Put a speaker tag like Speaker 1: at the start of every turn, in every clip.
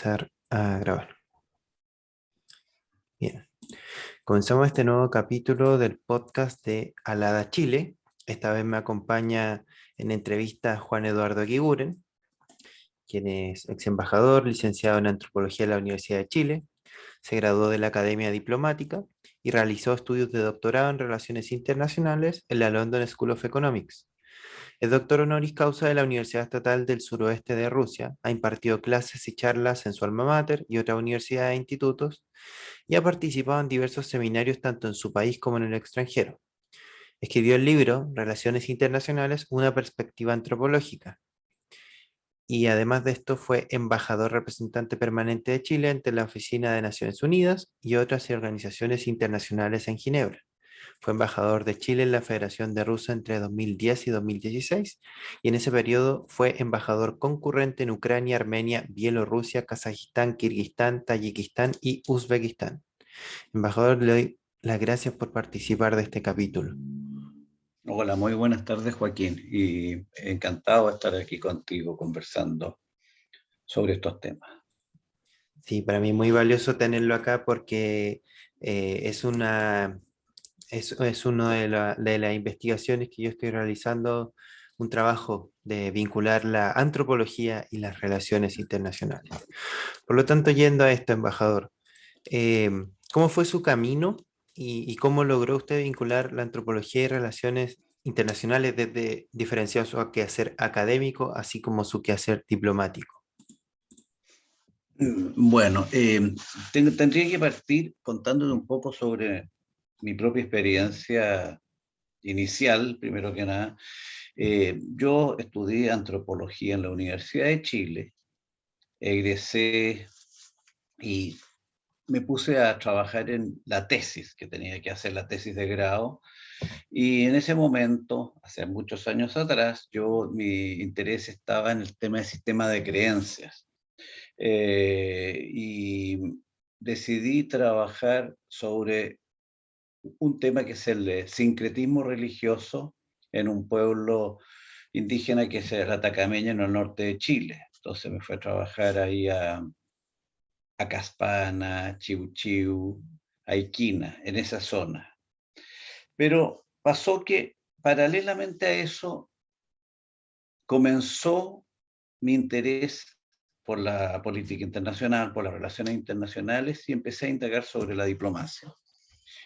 Speaker 1: empezar a grabar. Bien, comenzamos este nuevo capítulo del podcast de Alada Chile. Esta vez me acompaña en entrevista Juan Eduardo Eguiguren, quien es ex embajador, licenciado en Antropología de la Universidad de Chile, se graduó de la Academia Diplomática y realizó estudios de doctorado en Relaciones Internacionales en la London School of Economics. Es doctor honoris causa de la Universidad Estatal del Suroeste de Rusia, ha impartido clases y charlas en su alma mater y otras universidades e institutos, y ha participado en diversos seminarios tanto en su país como en el extranjero. Escribió el libro Relaciones Internacionales, una perspectiva antropológica, y además de esto fue embajador representante permanente de Chile ante la Oficina de Naciones Unidas y otras organizaciones internacionales en Ginebra. Fue embajador de Chile en la Federación de Rusia entre 2010 y 2016, y en ese periodo fue embajador concurrente en Ucrania, Armenia, Bielorrusia, Kazajistán, Kirguistán, Tayikistán y Uzbekistán. Embajador, le doy las gracias por participar de este capítulo.
Speaker 2: Hola, muy buenas tardes, Joaquín, y encantado de estar aquí contigo conversando sobre estos temas.
Speaker 1: Sí, para mí es muy valioso tenerlo acá porque es una una de las investigaciones que yo estoy realizando, un trabajo de vincular la antropología y las relaciones internacionales. Por lo tanto, yendo a esto, embajador, ¿cómo fue su camino y cómo logró usted vincular la antropología y relaciones internacionales desde diferenciar su quehacer académico, así como su quehacer diplomático?
Speaker 2: Bueno, tendría que partir contándote un poco sobre mi propia experiencia inicial, primero que nada. Yo estudié antropología en la Universidad de Chile, egresé y me puse a trabajar en la tesis, que tenía que hacer la tesis de grado. Y en ese momento, hace muchos años atrás, mi interés estaba en el tema del sistema de creencias. Y decidí trabajar sobre un tema que es el sincretismo religioso en un pueblo indígena que es el Atacameño en el norte de Chile. Entonces me fui a trabajar ahí a Caspana, Chiu Chiu, a Iquina, en esa zona. Pero pasó que paralelamente a eso comenzó mi interés por la política internacional, por las relaciones internacionales, y empecé a indagar sobre la diplomacia.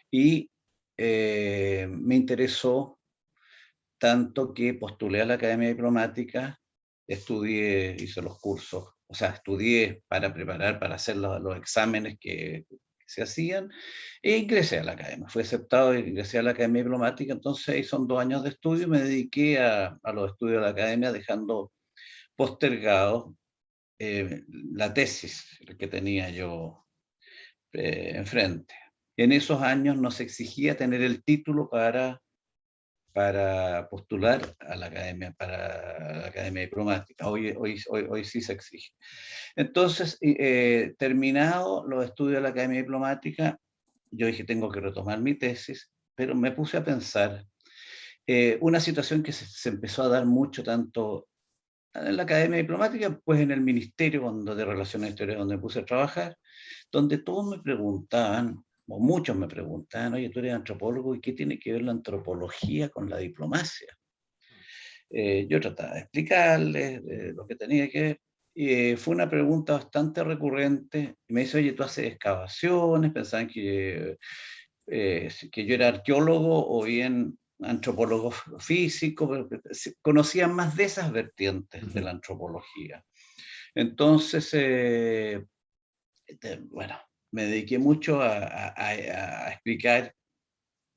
Speaker 2: Y me interesó tanto que postulé a la Academia Diplomática, hice los cursos, o sea, estudié para preparar, para hacer los exámenes que se hacían, e ingresé a la Academia. Fui aceptado e ingresé a la Academia Diplomática, entonces ahí son 2 años de estudio, y me dediqué a los estudios de la Academia, dejando postergado la tesis que tenía yo enfrente. En esos años nos exigía tener el título para postular a la academia, para la academia diplomática. Hoy sí se exige. Entonces, terminado los estudios de la academia diplomática, yo dije, tengo que retomar mi tesis, pero me puse a pensar una situación que se empezó a dar mucho, tanto en la academia diplomática, pues en el ministerio de Relaciones Exteriores, donde me puse a trabajar, donde todos me preguntaban, o muchos me preguntaban, oye, tú eres antropólogo, ¿y qué tiene que ver la antropología con la diplomacia? Yo trataba de explicarles lo que tenía que ver. Fue una pregunta bastante recurrente. Me dice, oye, tú haces excavaciones, pensaban que yo era arqueólogo o bien antropólogo físico, pero conocían más de esas vertientes de la antropología. Entonces, bueno, me dediqué mucho a explicar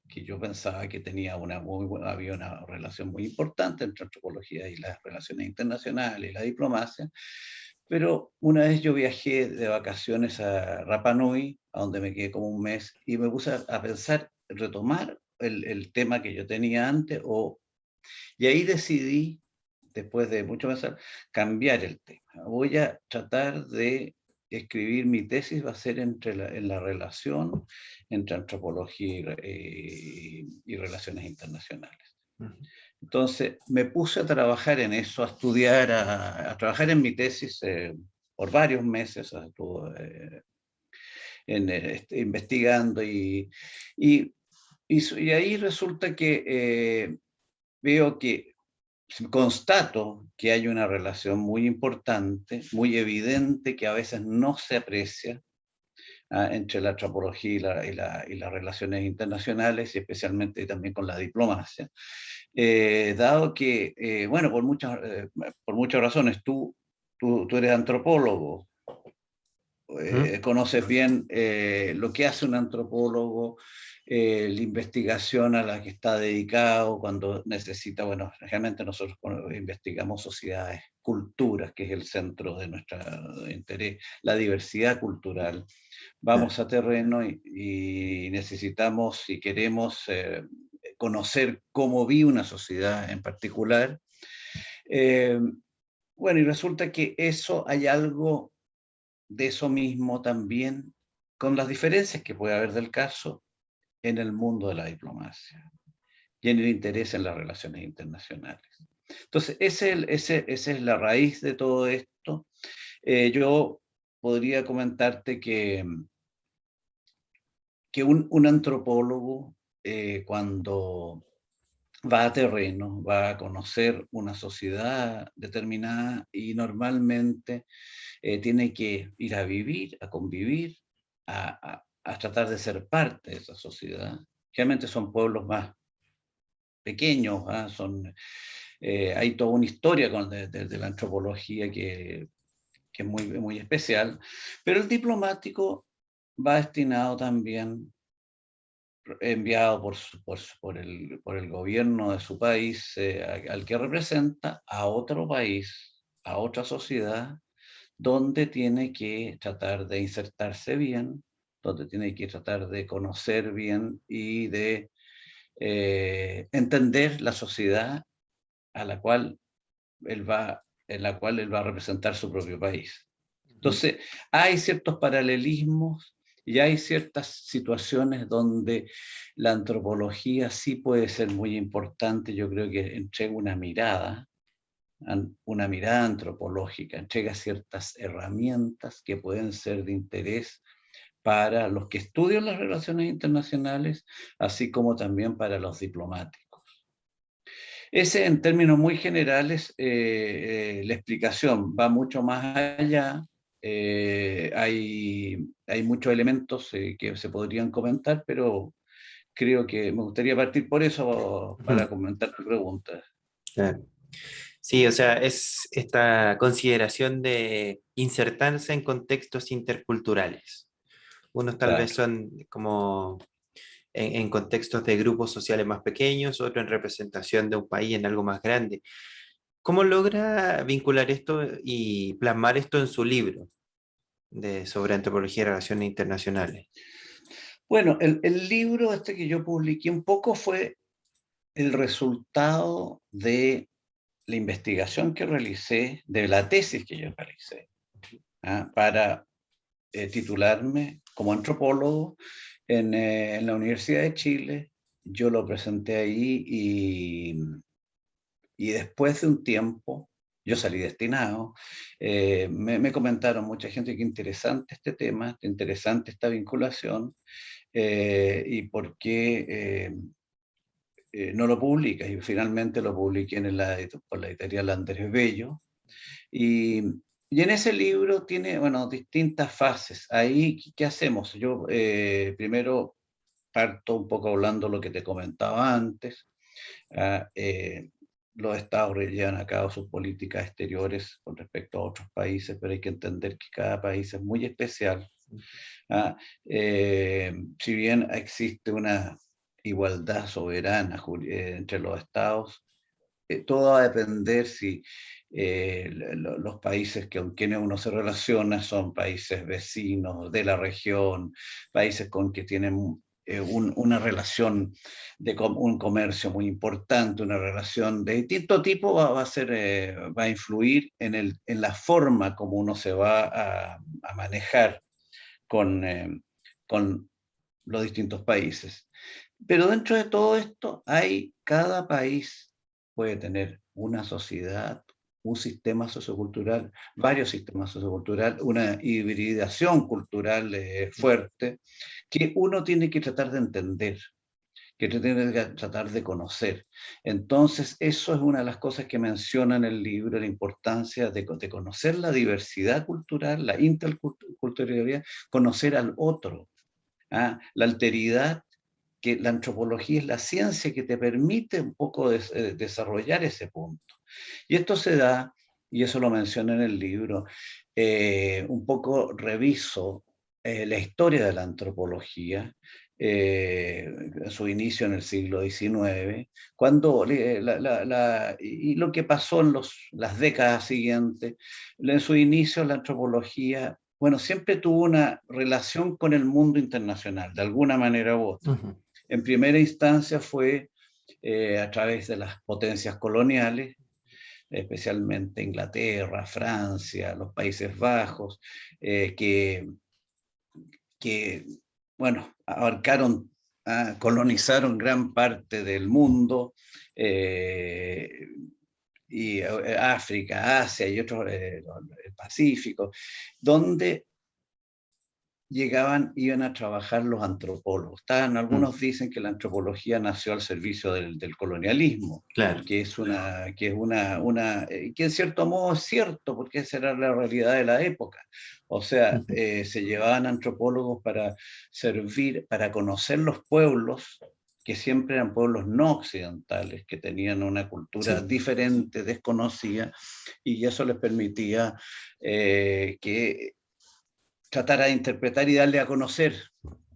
Speaker 2: que yo pensaba que tenía había una relación muy importante entre antropología y las relaciones internacionales y la diplomacia, pero una vez yo viajé de vacaciones a Rapa Nui, a donde me quedé como un mes, y me puse a pensar, retomar el tema que yo tenía antes, y ahí decidí, después de mucho pensar, cambiar el tema. Voy a tratar de escribir mi tesis, va a ser en la relación entre antropología y relaciones internacionales. Entonces me puse a trabajar en eso, a estudiar, a trabajar en mi tesis por varios meses, estuvo investigando y ahí resulta que veo que constato que hay una relación muy importante, muy evidente, que a veces no se aprecia entre la antropología y las relaciones internacionales, y especialmente también con la diplomacia. Dado que, bueno, por muchas razones, tú eres antropólogo,
Speaker 1: ¿Mm?
Speaker 2: conoces bien lo que hace un antropólogo, la investigación a la que está dedicado cuando necesita, bueno, realmente nosotros investigamos sociedades, culturas, que es el centro de nuestro interés, la diversidad cultural.
Speaker 1: Claro.
Speaker 2: Vamos a terreno y necesitamos, si queremos conocer cómo vive una sociedad en particular. eh, bueno, y resulta que eso hay algo de eso mismo también, con las diferencias que puede haber del caso en el mundo de la diplomacia y en el interés en las relaciones internacionales. Entonces, esa es la raíz de todo esto. Yo podría comentarte que un antropólogo, cuando va a terreno, va a conocer una sociedad determinada y normalmente tiene que ir a vivir, a convivir, a tratar de ser parte de esa sociedad. Realmente son pueblos más pequeños, hay toda una historia de la antropología que es muy especial, pero el diplomático va destinado también, enviado por el gobierno de su país, al que representa, a otro país, a otra sociedad, donde tiene que tratar de insertarse bien, donde tiene que tratar de conocer bien y de entender la sociedad a la cual en la cual él va a representar su propio país.
Speaker 1: Ujú.
Speaker 2: Entonces, hay ciertos paralelismos y hay ciertas situaciones donde la antropología sí puede ser muy importante. Yo creo que entrega una mirada antropológica, entrega ciertas herramientas que pueden ser de interés para los que estudian las relaciones internacionales, así como también para los diplomáticos. Ese, en términos muy generales, la explicación va mucho más allá. Hay muchos elementos que se podrían comentar, pero creo que me gustaría partir por eso para
Speaker 1: Ujú.
Speaker 2: comentar tu pregunta.
Speaker 1: Claro. Sí, o sea, es esta consideración de insertarse en contextos interculturales. Unos tal vez
Speaker 2: Claro.
Speaker 1: son como en contextos de grupos sociales más pequeños, otros en representación de un país en algo más grande. ¿Cómo logra vincular esto y plasmar esto en su libro sobre antropología y relaciones internacionales?
Speaker 2: Bueno, el libro este que yo publiqué un poco fue el resultado de la investigación que realicé, de la tesis que yo realicé, para titularme como antropólogo en la Universidad de Chile. Yo lo presenté ahí y después de un tiempo, yo salí destinado, me comentaron mucha gente que interesante este tema, interesante esta vinculación, y por qué no lo publicas. Y finalmente lo publiqué por la editorial Andrés Bello. Y, y en ese libro tiene, bueno, distintas fases. Ahí, ¿qué hacemos? Yo primero parto un poco hablando lo que te comentaba antes. ah, eh, los estados llevan a cabo sus políticas exteriores con respecto a otros países, pero hay que entender que cada país es muy especial. ¿ah? Si bien existe una igualdad soberana entre los estados, todo va a depender si los países con quienes uno se relaciona son países vecinos de la región, países con que tienen una relación un comercio muy importante, una relación de distinto tipo, va a influir en la forma como uno se va a manejar con, con los distintos países. Pero dentro de todo esto, cada país puede tener una sociedad, un sistema sociocultural, varios sistemas socioculturales, una hibridación cultural fuerte, que uno tiene que tratar de entender, que tiene que tratar de conocer. Entonces, eso es una de las cosas que menciona en el libro, la importancia de conocer la diversidad cultural, la interculturalidad, conocer al otro, ¿ah? La alteridad, que la antropología es la ciencia que te permite un poco desarrollar ese punto. Y esto se da, y eso lo menciona en el libro, un poco reviso la historia de la antropología, su inicio en el siglo XIX, cuando y lo que pasó en las décadas siguientes. En su inicio la antropología, bueno, siempre tuvo una relación con el mundo internacional, de alguna manera u otra.
Speaker 1: Ujú.
Speaker 2: En primera instancia fue a través de las potencias coloniales, especialmente Inglaterra, Francia, los Países Bajos, que, que, bueno, abarcaron, colonizaron gran parte del mundo, eh, y África, Asia y otros, el Pacífico, donde iban a trabajar los antropólogos.
Speaker 1: Mm,
Speaker 2: Algunos dicen que la antropología nació al servicio del colonialismo,
Speaker 1: claro.
Speaker 2: que en cierto modo es cierto, porque esa era la realidad de la época. O sea,
Speaker 1: Ujú.
Speaker 2: se llevaban antropólogos para servir, para conocer los pueblos, que siempre eran pueblos no occidentales, que tenían una cultura
Speaker 1: Sí.
Speaker 2: diferente, desconocida, y eso les permitía que tratar de interpretar y darle a conocer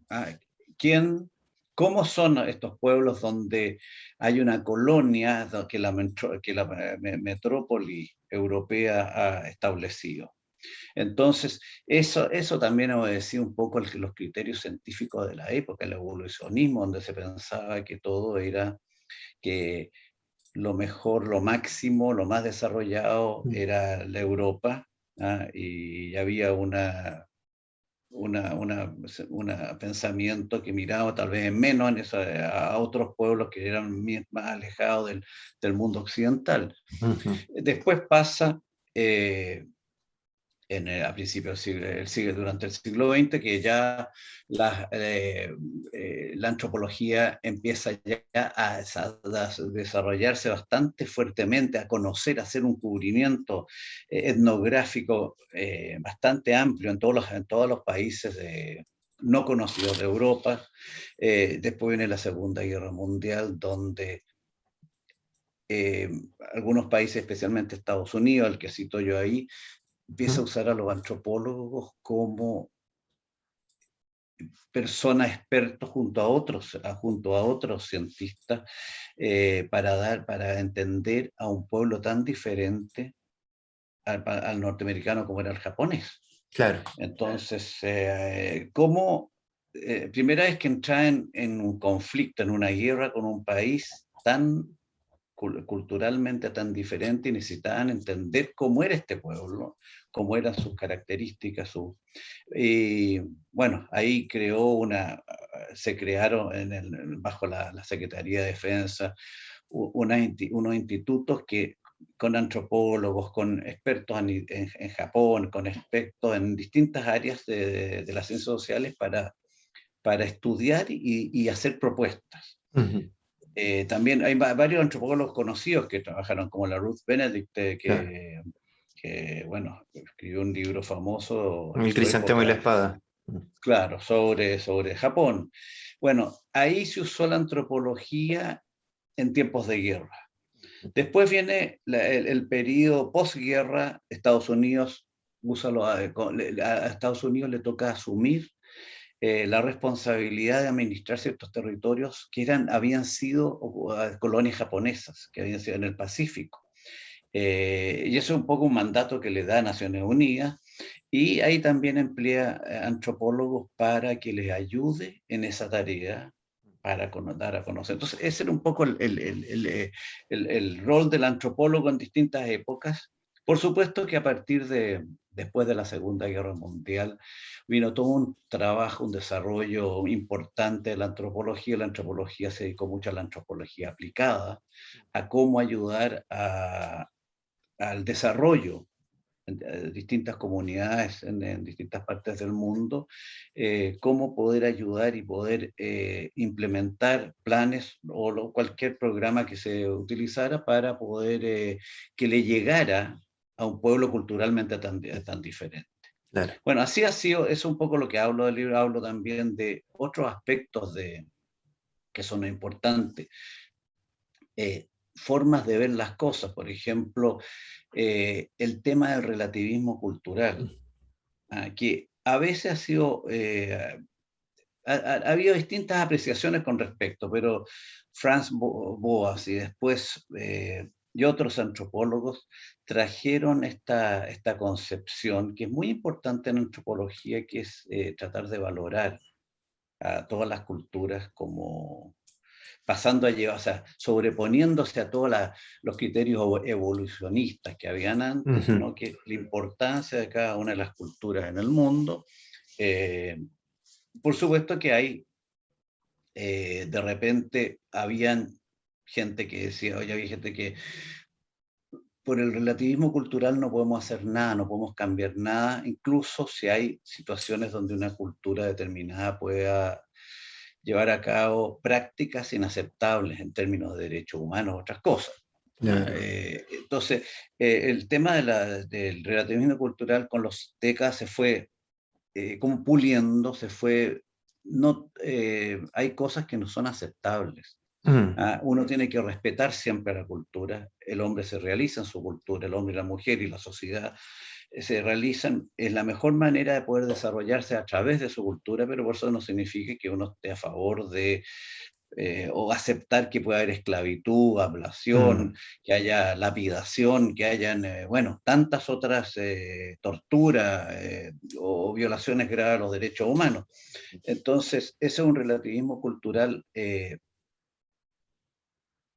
Speaker 2: a quién, cómo son estos pueblos donde hay una colonia que la metrópoli europea ha establecido. Entonces, eso también obedecía un poco los criterios científicos de la época, el evolucionismo, donde se pensaba que todo era, que lo mejor, lo máximo, lo más desarrollado
Speaker 1: Mm,
Speaker 2: era la Europa, y había una pensamiento que miraba tal vez menos a otros pueblos que eran más alejados del mundo occidental.
Speaker 1: ujú.
Speaker 2: Después pasa a principios durante el siglo XX, que ya la antropología empieza ya a desarrollarse bastante fuertemente, a conocer, a hacer un cubrimiento etnográfico bastante amplio en todos los países no conocidos de Europa. Después viene la Segunda Guerra Mundial, donde eh, algunos países, especialmente Estados Unidos, el que cito yo ahí, empieza a
Speaker 1: Ujú.
Speaker 2: usar a los antropólogos como personas expertos junto a otros cientistas, para entender a un pueblo tan diferente al norteamericano como era el japonés.
Speaker 1: Claro.
Speaker 2: Entonces, primera vez que entra en un conflicto, en una guerra con un país tan culturalmente tan diferente, y necesitaban entender cómo era este pueblo, cómo eran sus características. Y bueno, ahí se crearon bajo la Secretaría de Defensa unos institutos con antropólogos, con expertos en Japón, con expertos en distintas áreas de las ciencias sociales para estudiar y hacer propuestas.
Speaker 1: Ujú.
Speaker 2: También hay varios antropólogos conocidos que trabajaron, como la Ruth Benedict,
Speaker 1: Claro.
Speaker 2: bueno, escribió un libro famoso en
Speaker 1: El
Speaker 2: su
Speaker 1: crisantemo y la
Speaker 2: época,
Speaker 1: espada. Mm.
Speaker 2: claro, sobre Japón. Bueno, ahí se usó la antropología en tiempos de guerra. Después viene el periodo posguerra. Estados Unidos a Estados Unidos le toca asumir la responsabilidad de administrar ciertos territorios que habían sido colonias japonesas, que habían sido en el Pacífico. Y eso es un poco un mandato que le da a Naciones Unidas, y ahí también emplea antropólogos para que les ayude en esa tarea, para dar a conocer. Entonces, ese era un poco el rol del antropólogo en distintas épocas. Por supuesto que después de la Segunda Guerra Mundial, vino todo un trabajo, un desarrollo importante de la antropología. La antropología se dedicó mucho a la antropología aplicada, a cómo ayudar al desarrollo en distintas comunidades en distintas partes del mundo, cómo poder ayudar y poder implementar planes o cualquier programa que se utilizara para poder que le llegara a un pueblo culturalmente tan diferente.
Speaker 1: Claro.
Speaker 2: Bueno, así ha sido, es un poco lo que hablo del libro, hablo también de otros aspectos que son importantes. Formas de ver las cosas, por ejemplo, el tema del relativismo cultural, que a veces ha sido, ha habido distintas apreciaciones con respecto, pero Franz Boas y después y otros antropólogos trajeron esta concepción que es muy importante en antropología, que es tratar de valorar a todas las culturas como pasando a llevar, o sea, sobreponiéndose a todos los criterios evolucionistas que habían antes,
Speaker 1: Ujú.
Speaker 2: sino que la importancia de cada una de las culturas en el mundo. Eh, por supuesto que hay, de repente, habían gente que decía, oye, había gente que por el relativismo cultural no podemos hacer nada, no podemos cambiar nada, incluso si hay situaciones donde una cultura determinada pueda llevar a cabo prácticas inaceptables en términos de derechos humanos, otras cosas.
Speaker 1: Claro.
Speaker 2: Entonces, el tema del relativismo cultural con los décadas se fue como puliendo, se fue, no, hay cosas que no son aceptables.
Speaker 1: Mm.
Speaker 2: Uno tiene que respetar siempre la cultura, el hombre se realiza en su cultura, el hombre y la mujer y la sociedad se realizan, es la mejor manera de poder desarrollarse a través de su cultura, pero por eso no significa que uno esté a favor de o aceptar que pueda haber esclavitud, ablación,
Speaker 1: Mm.
Speaker 2: que haya lapidación, que hayan, bueno, tantas otras torturas o violaciones graves a los derechos humanos. Entonces, ese es un relativismo cultural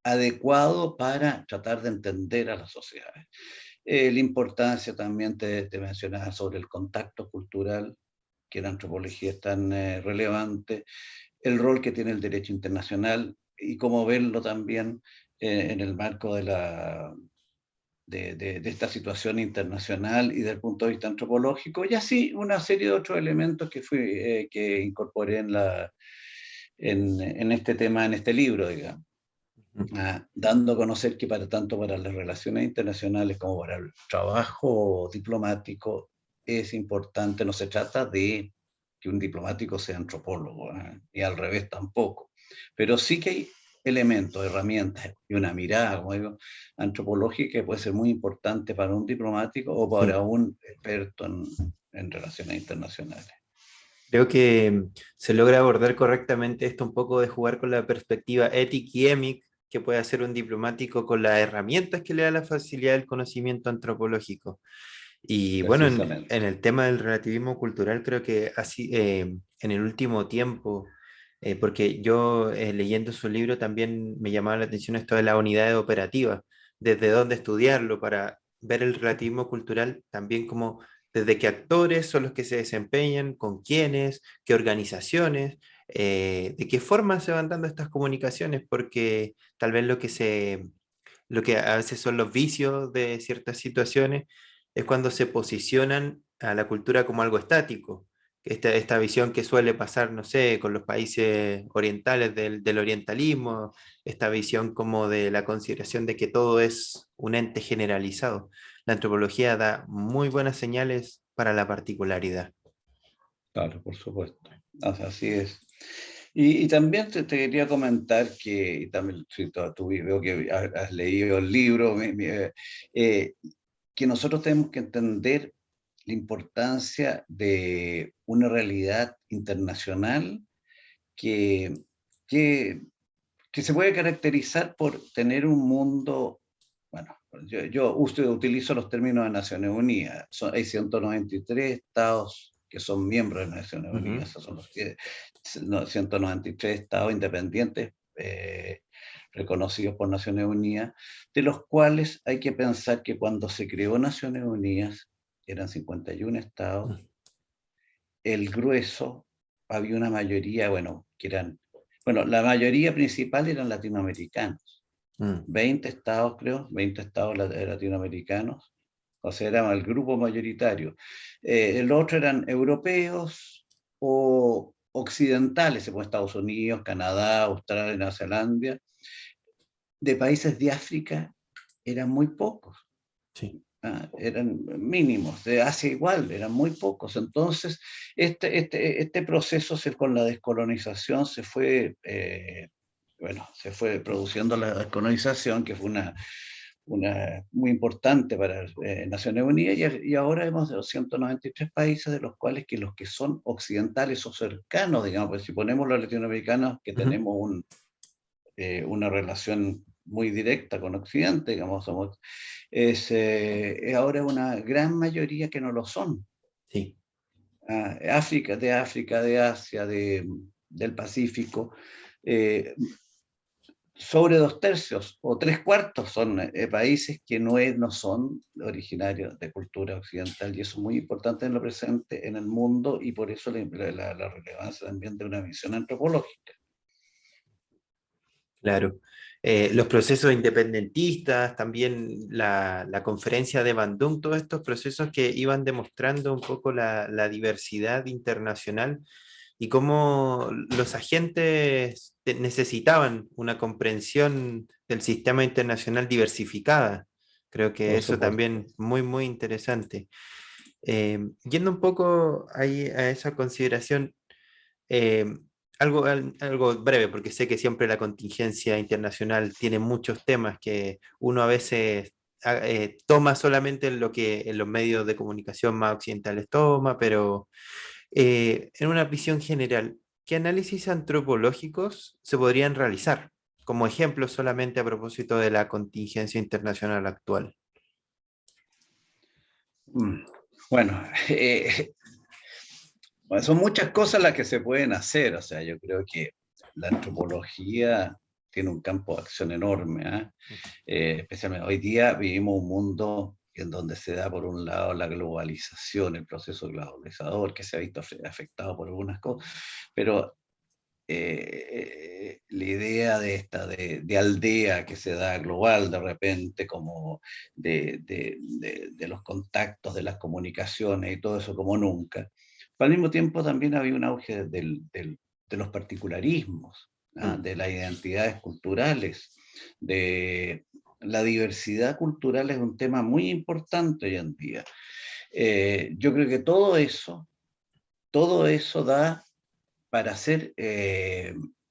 Speaker 2: adecuado para tratar de entender a las sociedades. La importancia también te mencionaba sobre el contacto cultural, que en antropología es tan relevante, el rol que tiene el derecho internacional y cómo verlo también en el marco de esta situación internacional y del punto de vista antropológico, y así una serie de otros elementos que incorporé en este tema, en este libro, digamos.
Speaker 1: Ujú.
Speaker 2: Dando a conocer que tanto para las relaciones internacionales como para el trabajo diplomático es importante, no se trata de que un diplomático sea antropólogo, y al revés tampoco, pero sí que hay elementos, herramientas y una mirada, como digo, antropológica que puede ser muy importante para un diplomático o para
Speaker 1: Sí.
Speaker 2: un experto en relaciones internacionales.
Speaker 1: Creo que se logra abordar correctamente esto un poco de jugar con la perspectiva ética y émic que puede hacer un diplomático con las herramientas que le da la facilidad del conocimiento antropológico. Y bueno, en
Speaker 2: Precisamente.
Speaker 1: el tema del relativismo cultural, creo que así en el último tiempo, porque yo leyendo su libro también me llamaba la atención esto de las unidades operativas, desde dónde estudiarlo para ver el relativismo cultural también como desde qué actores son los que se desempeñan, con quiénes, qué organizaciones, de qué forma se van dando estas comunicaciones, porque tal vez lo que a veces son los vicios de ciertas situaciones, es cuando se posicionan a la cultura como algo estático. Esta visión que suele pasar, no sé, con los países orientales del orientalismo, esta visión como de la consideración de que todo es un ente generalizado. La antropología da muy buenas señales para la particularidad.
Speaker 2: Claro, por supuesto. Así es. Y también te quería comentar que, y también si tú veo que has leído el libro, eh, que nosotros tenemos que entender la importancia de una realidad internacional que, que, que se puede caracterizar por tener un mundo, bueno, yo utilizo los términos de Naciones Unidas, hay 193 estados que son miembros de Naciones
Speaker 1: Ujú.
Speaker 2: Unidas, esos son los 193 estados independientes reconocidos por Naciones Unidas, de los cuales hay que pensar que cuando se creó Naciones Unidas eran 51 estados, el grueso, había una mayoría, bueno, que eran, bueno, la mayoría principal eran latinoamericanos. 20 estados, creo, 20 estados latinoamericanos, o sea, era el grupo mayoritario. El otro eran europeos o occidentales, como Estados Unidos, Canadá, Australia, Nueva Zelanda. De países de África eran muy pocos.
Speaker 1: Sí.
Speaker 2: Eran mínimos, de Asia igual, eran muy pocos. Entonces, este proceso con la descolonización se fue produciendo la descolonización, que fue una muy importante para Naciones Unidas, y ahora hemos 293 países, de los cuales que los que son occidentales o cercanos, digamos, pues si ponemos los latinoamericanos, que
Speaker 1: Ujú.
Speaker 2: tenemos una relación muy directa con Occidente, digamos, es ahora una gran mayoría que no lo son.
Speaker 1: Sí.
Speaker 2: África, de Asia, del Pacífico, eh, sobre 2/3 o 3/4 son países que no son originarios de cultura occidental, y eso es muy importante en lo presente en el mundo, y por eso la relevancia también de una visión antropológica.
Speaker 1: Claro. Los procesos independentistas, también la conferencia de Bandung, todos estos procesos que iban demostrando un poco la diversidad internacional y cómo los agentes necesitaban una comprensión del sistema internacional diversificada. Creo que
Speaker 2: Por
Speaker 1: eso
Speaker 2: supuesto.
Speaker 1: también muy, muy interesante. Yendo un poco ahí a esa consideración, eh, algo breve, porque sé que siempre la contingencia internacional tiene muchos temas que uno a veces toma solamente en lo que en los medios de comunicación más occidentales toma, pero en una visión general, ¿qué análisis antropológicos se podrían realizar? Como ejemplo solamente a propósito de la contingencia internacional actual.
Speaker 2: Mm. Bueno, bueno, son muchas cosas las que se pueden hacer. O sea, yo creo que la antropología tiene un campo de acción enorme, ¿eh? Especialmente hoy día vivimos un mundo en donde se da por un lado la globalización, el proceso globalizador, que se ha visto afectado por algunas cosas, pero la idea de aldea que se da global de repente, como de los contactos, de las comunicaciones y todo eso como nunca. Pero al mismo tiempo también había un auge de los particularismos,
Speaker 1: Mm.
Speaker 2: de las identidades culturales, de la diversidad cultural. Es un tema muy importante hoy en día. Yo creo que todo eso da para ser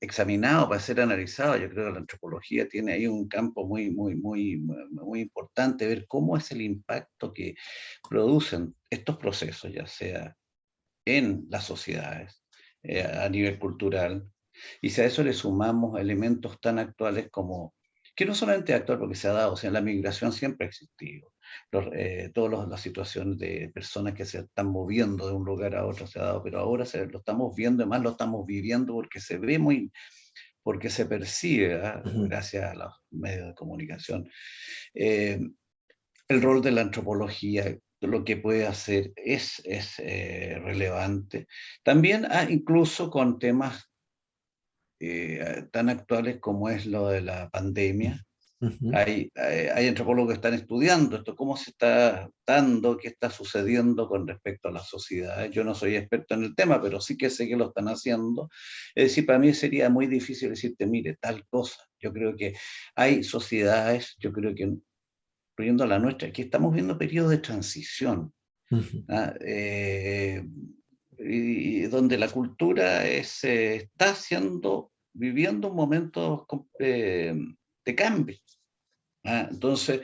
Speaker 2: examinado, para ser analizado. Yo creo que la antropología tiene ahí un campo muy importante, ver cómo es el impacto que producen estos procesos, ya sea en las sociedades, a nivel cultural, y si a eso le sumamos elementos tan actuales como, que no solamente actual porque se ha dado, o sea, la migración siempre ha existido, todas las situaciones de personas que se están moviendo de un lugar a otro se ha dado, pero ahora lo estamos viendo, además lo estamos viviendo porque se ve porque se percibe,
Speaker 1: Ujú.
Speaker 2: gracias a los medios de comunicación. Eh, el rol de la antropología, lo que puede hacer es relevante. También incluso con temas tan actuales como es lo de la pandemia.
Speaker 1: Ujú.
Speaker 2: Hay antropólogos que están estudiando esto, cómo se está dando, qué está sucediendo con respecto a la sociedad. Yo no soy experto en el tema, pero sí que sé que lo están haciendo. Es decir, para mí sería muy difícil decirte, mire, tal cosa. Yo creo que hay sociedades, yo creo que, incluyendo la nuestra, que estamos viendo periodos de transición,
Speaker 1: Ujú.
Speaker 2: ¿ah? Y donde la cultura está viviendo un momento de cambio. Entonces,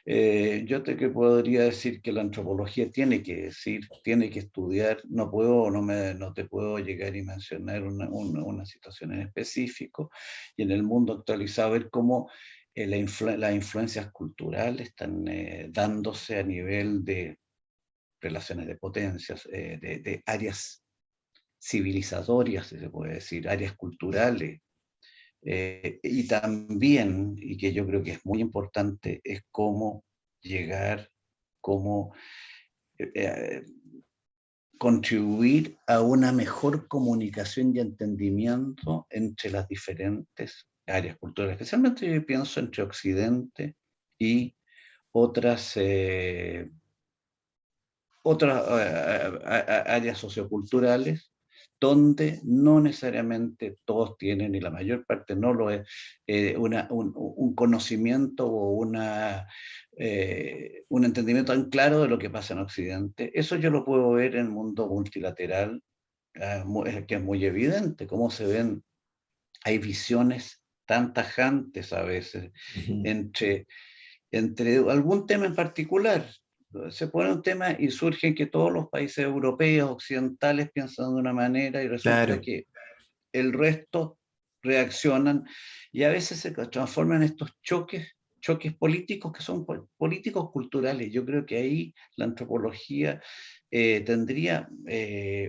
Speaker 2: que podría decir que la antropología tiene que decir, tiene que estudiar, no te puedo llegar y mencionar una situación en específico, y en el mundo actualizado ver cómo las influencias culturales están dándose a nivel de relaciones de potencias, de áreas civilizatorias, si se puede decir, áreas culturales. Y también, y que yo creo que es muy importante, es cómo llegar, cómo eh, contribuir a una mejor comunicación y entendimiento entre las diferentes áreas culturales, especialmente yo pienso entre Occidente y otras, áreas socioculturales, donde no necesariamente todos tienen, y la mayor parte no lo es, un conocimiento o un entendimiento tan claro de lo que pasa en Occidente. Eso yo lo puedo ver en el mundo multilateral, que es muy evidente, cómo se ven, hay visiones tan tajantes a veces
Speaker 1: Ujú.
Speaker 2: entre algún tema en particular. Se pone un tema y surge que todos los países europeos, occidentales, piensan de una manera y resulta
Speaker 1: Claro.
Speaker 2: que el resto reaccionan y a veces se transforman en estos choques políticos que son políticos culturales. Yo creo que ahí la antropología tendría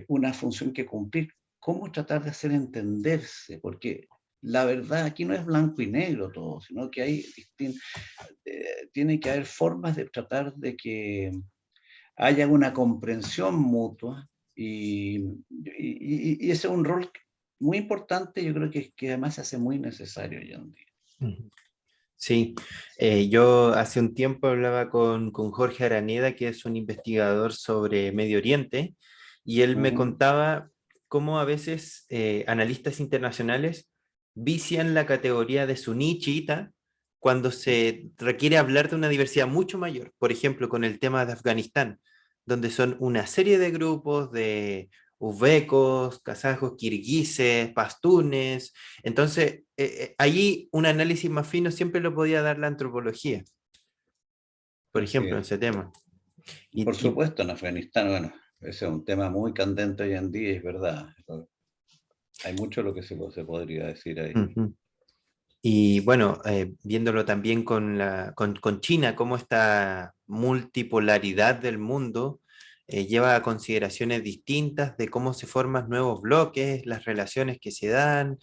Speaker 2: una función que cumplir. ¿Cómo tratar de hacer entenderse? Porque la verdad aquí no es blanco y negro todo, sino que hay tiene que haber formas de tratar de que haya una comprensión mutua y ese es un rol muy importante, yo creo que además se hace muy necesario hoy en día.
Speaker 1: Ujú. Sí, yo hace un tiempo hablaba con Jorge Araneda, que es un investigador sobre Medio Oriente, y él me
Speaker 2: Mm,
Speaker 1: contaba cómo a veces analistas internacionales vician la categoría de suní chiita cuando se requiere hablar de una diversidad mucho mayor. Por ejemplo, con el tema de Afganistán, donde son una serie de grupos de uzbecos, kazajos, kirguises, pastunes. Entonces, allí un análisis más fino siempre lo podía dar la antropología, por
Speaker 2: así
Speaker 1: ejemplo, en
Speaker 2: es.
Speaker 1: ese tema.
Speaker 2: Por
Speaker 1: Y,
Speaker 2: supuesto, en Afganistán, bueno, ese es un tema muy candente hoy en día, y es verdad. Hay mucho lo que se podría decir ahí.
Speaker 1: ujú. Y bueno, viéndolo también con China, cómo esta multipolaridad del mundo lleva a consideraciones distintas de cómo se forman nuevos bloques, las relaciones que se dan.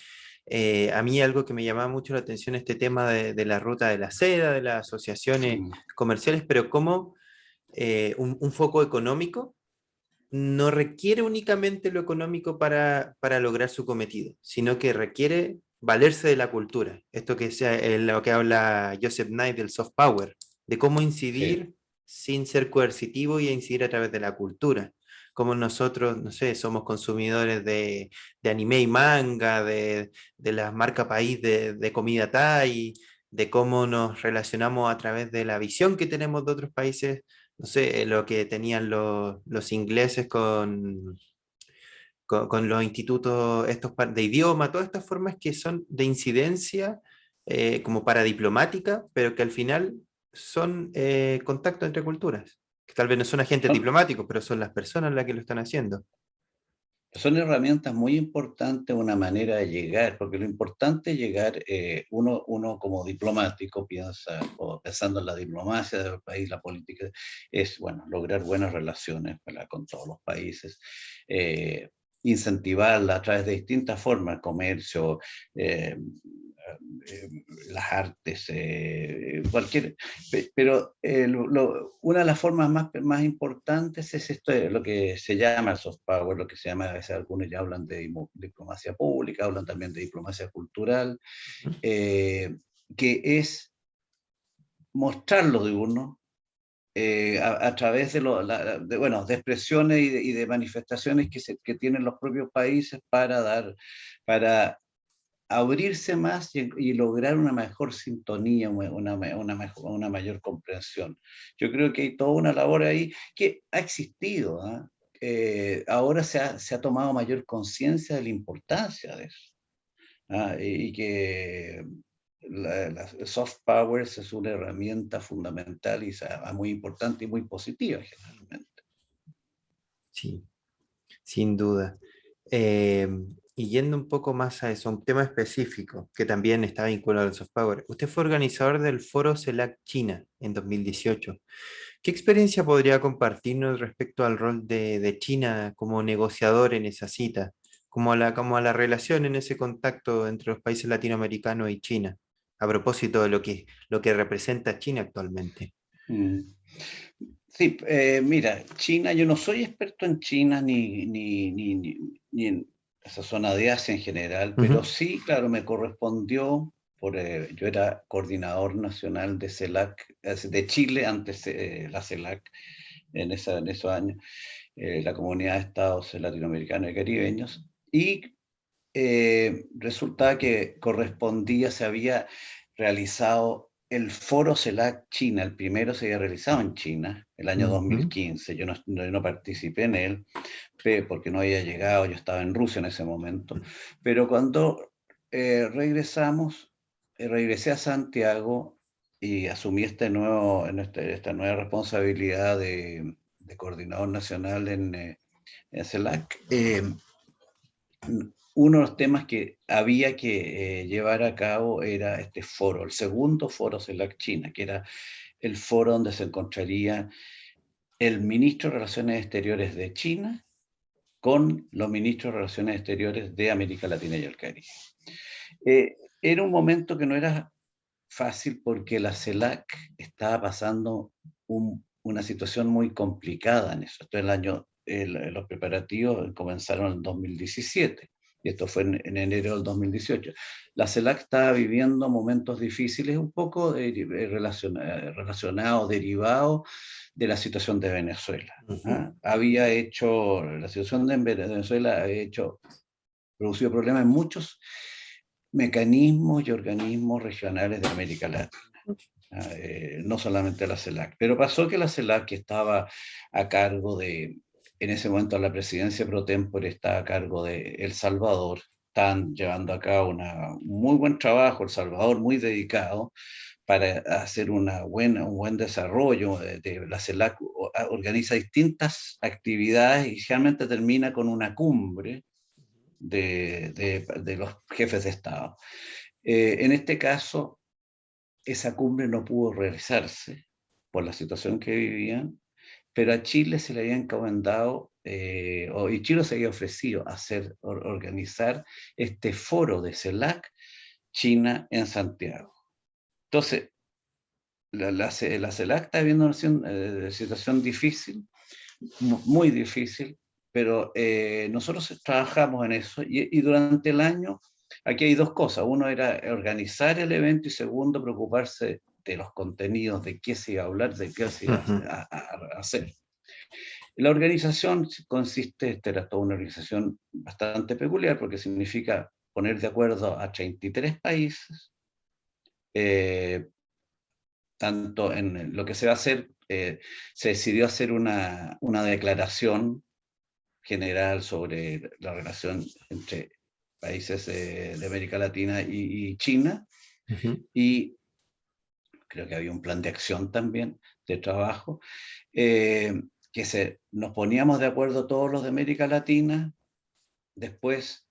Speaker 1: A mí algo que me llamaba mucho la atención este tema de la ruta de la seda, de las asociaciones
Speaker 2: Mm,
Speaker 1: comerciales, pero cómo un foco económico no requiere únicamente lo económico para lograr su cometido, sino que requiere valerse de la cultura. Esto que sea lo que habla Joseph Knight del soft power, de cómo
Speaker 2: sí,
Speaker 1: incidir sin ser coercitivo y incidir a través de la cultura. Como nosotros, no sé, somos consumidores de anime y manga, de las marcas país de comida Thai, de cómo nos relacionamos a través de la visión que tenemos de otros países, no sé, lo que tenían los ingleses con los institutos estos de idioma, todas estas formas que son de incidencia como paradiplomática, pero que al final son contacto entre culturas, que tal vez no son agentes
Speaker 2: son,
Speaker 1: diplomáticos, pero son las personas las que lo están haciendo.
Speaker 2: son herramientas muy importantes, una manera de llegar, porque lo importante es llegar, uno como diplomático piensa, o pensando en la diplomacia del país, la política, es, bueno, lograr buenas relaciones, ¿verdad?, con todos los países, eh, incentivarla a través de distintas formas, comercio, eh, eh, las artes, pero una de las formas más importantes es esto, lo que se llama el soft power, lo que se llama, a veces algunos ya hablan de diplomacia pública, hablan también de diplomacia cultural,
Speaker 1: Ujú.
Speaker 2: eh, que es mostrarlo de uno a través bueno, de expresiones y de manifestaciones que tienen los propios países para abrirse más y lograr una mejor sintonía, una mayor comprensión. Yo creo que hay toda una labor ahí que ha existido, ¿ah? Ahora se ha tomado mayor conciencia de la importancia de eso, ¿ah? Y que el soft powers es una herramienta fundamental y muy importante y muy positiva generalmente.
Speaker 1: Sí, sin duda. Eh, y yendo un poco más a eso, un tema específico que también está vinculado al soft power. Usted fue organizador del foro CELAC China en 2018. ¿Qué experiencia podría compartirnos respecto al rol de China como negociador en esa cita, como a la relación en ese contacto entre los países latinoamericanos y China, a propósito de lo que representa China actualmente?
Speaker 2: Mm. Sí, mira, China, yo no soy experto en China ni en esa zona de Asia en general, pero
Speaker 1: Ujú.
Speaker 2: sí, claro, me correspondió. yo era coordinador nacional de CELAC, de Chile, antes la CELAC, en esos años, la Comunidad de Estados Latinoamericanos y Caribeños, y resulta que se había realizado el Foro CELAC China, el primero se había realizado en China, el año
Speaker 1: Ujú.
Speaker 2: 2015, yo no participé en él, porque no había llegado, yo estaba en Rusia en ese momento, pero cuando regresé a Santiago y asumí esta nueva responsabilidad de coordinador nacional en CELAC. Uno de los temas que había que llevar a cabo era este foro, el segundo foro CELAC China, que era el foro donde se encontraría el ministro de Relaciones Exteriores de China con los ministros de Relaciones Exteriores de América Latina y el Caribe. Era un momento que no era fácil porque la CELAC estaba pasando una situación muy complicada en eso. Esto los preparativos comenzaron en 2017 y esto fue en enero del 2018. La CELAC estaba viviendo momentos difíciles, un poco relacionados, derivados de la situación de Venezuela.
Speaker 1: Ujú.
Speaker 2: La situación de Venezuela producido problemas en muchos mecanismos y organismos regionales de América Latina. No solamente la CELAC. Pero pasó que la CELAC, que estaba a cargo en ese momento la presidencia pro tempore estaba a cargo de El Salvador, están llevando a cabo un muy buen trabajo, El Salvador muy dedicado para hacer un buen desarrollo. La CELAC organiza distintas actividades y generalmente termina con una cumbre de los jefes de Estado. En este caso, esa cumbre no pudo realizarse por la situación que vivían, pero a Chile se le había encomendado, y Chile se había ofrecido organizar este foro de CELAC China en Santiago. Entonces, la CELAC está viviendo una situación difícil, muy difícil, pero nosotros trabajamos en eso y durante el año, aquí hay dos cosas. Uno era organizar el evento y segundo, preocuparse de los contenidos, de qué se iba a hablar, de qué se iba
Speaker 1: Ujú.
Speaker 2: a hacer. La organización esta era toda una organización bastante peculiar porque significa poner de acuerdo a 33 países, tanto en lo que se va a hacer, se decidió hacer una declaración general sobre la relación entre países de América Latina y China,
Speaker 1: Ujú.
Speaker 2: y creo que había un plan de acción también de trabajo, que nos poníamos de acuerdo todos los de América Latina, después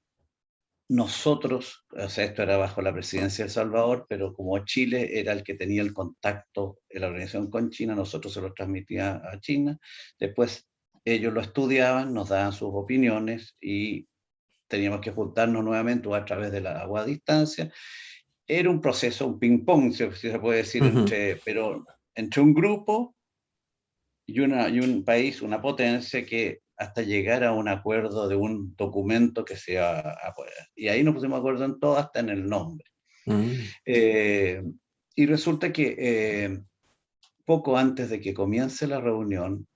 Speaker 2: nosotros, o sea, esto era bajo la presidencia de El Salvador, pero como Chile era el que tenía el contacto en la organización con China, nosotros se lo transmitía a China, después ellos lo estudiaban, nos daban sus opiniones y teníamos que juntarnos nuevamente o a través de la agua a distancia. Era un proceso, un ping-pong, si se puede decir,
Speaker 1: Ujú.
Speaker 2: pero entre un grupo y un país, una potencia, que hasta llegar a un acuerdo de un documento que sea. Y ahí nos pusimos de acuerdo en todo, hasta en el nombre.
Speaker 1: Mm.
Speaker 2: Eh, y resulta que poco antes de que comience la reunión,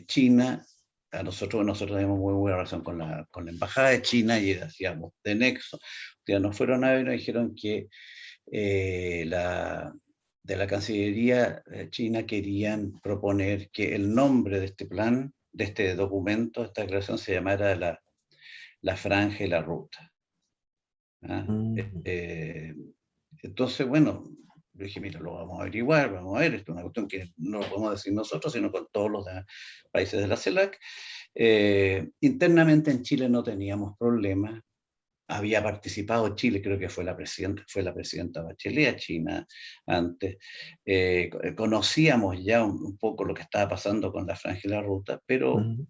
Speaker 2: China, nosotros tenemos muy buena relación con la embajada de China y hacíamos de nexo. Ya nos fueron a ver y nos dijeron que de la Cancillería china querían proponer que el nombre de este plan, de este documento, de esta declaración, se llamara la Franja y la Ruta. ¿Ah?
Speaker 1: Mm.
Speaker 2: Entonces, bueno, yo dije, mira, lo vamos a averiguar, vamos a ver, esto es una cuestión que no lo podemos decir nosotros, sino con todos los países de la CELAC. Internamente en Chile no teníamos problemas. Había participado Chile, creo que fue la presidenta Bachelet a China antes. Conocíamos ya un poco lo que estaba pasando con la Franja y la Ruta, pero
Speaker 1: Mm.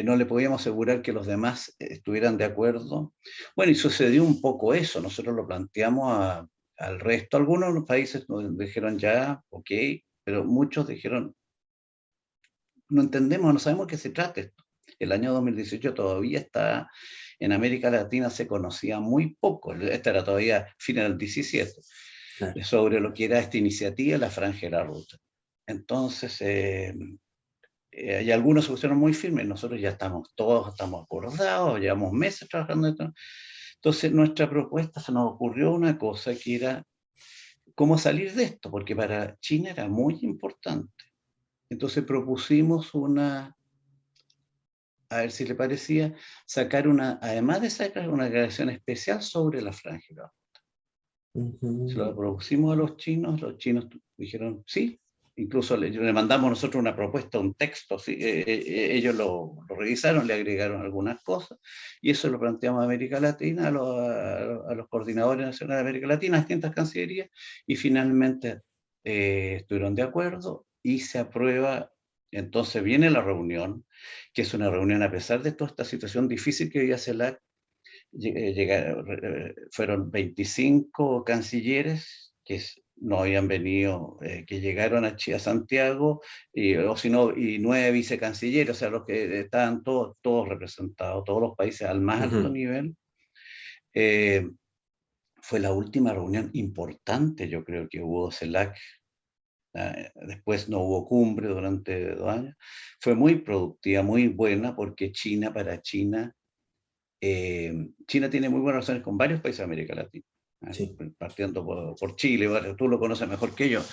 Speaker 2: no le podíamos asegurar que los demás estuvieran de acuerdo. Bueno, y sucedió un poco eso. Nosotros lo planteamos al resto. Algunos de los países nos dijeron ya, ok, pero muchos dijeron, no entendemos, no sabemos qué se trata esto. El año 2018 todavía está En América Latina se conocía muy poco, esta era todavía fin del 17,
Speaker 1: Claro.
Speaker 2: sobre lo que era esta iniciativa, la Franja de la Ruta. Entonces, y algunos se pusieron muy firmes, nosotros ya todos estamos acordados, llevamos meses trabajando en esto. Entonces, nuestra propuesta se nos ocurrió una cosa que era cómo salir de esto, porque para China era muy importante. Entonces propusimos a ver si le parecía, además de sacar una declaración especial sobre la franja. Se lo
Speaker 1: Ujú.
Speaker 2: propusimos a los chinos dijeron sí, incluso le mandamos nosotros una propuesta, un texto, ¿sí? Ellos lo revisaron, le agregaron algunas cosas, y eso lo planteamos a América Latina, a los coordinadores nacionales de América Latina, a distintas cancillerías, y finalmente estuvieron de acuerdo y se aprueba. Entonces viene la reunión, que es una reunión a pesar de toda esta situación difícil que vivía CELAC. Fueron 25 cancilleres que no habían venido, que llegaron a Santiago, o si no, y 9 vicecancilleres, o sea, los que estaban todos representados, todos los países al más alto
Speaker 1: Ujú.
Speaker 2: nivel. Eh, Fue la última reunión importante, yo creo, que hubo CELAC. Después no hubo cumbre durante 2 años. Fue muy productiva, muy buena, porque para China, China tiene muy buenas relaciones con varios países de América Latina,
Speaker 1: Sí.
Speaker 2: partiendo por Chile, bueno, tú lo conoces mejor que yo,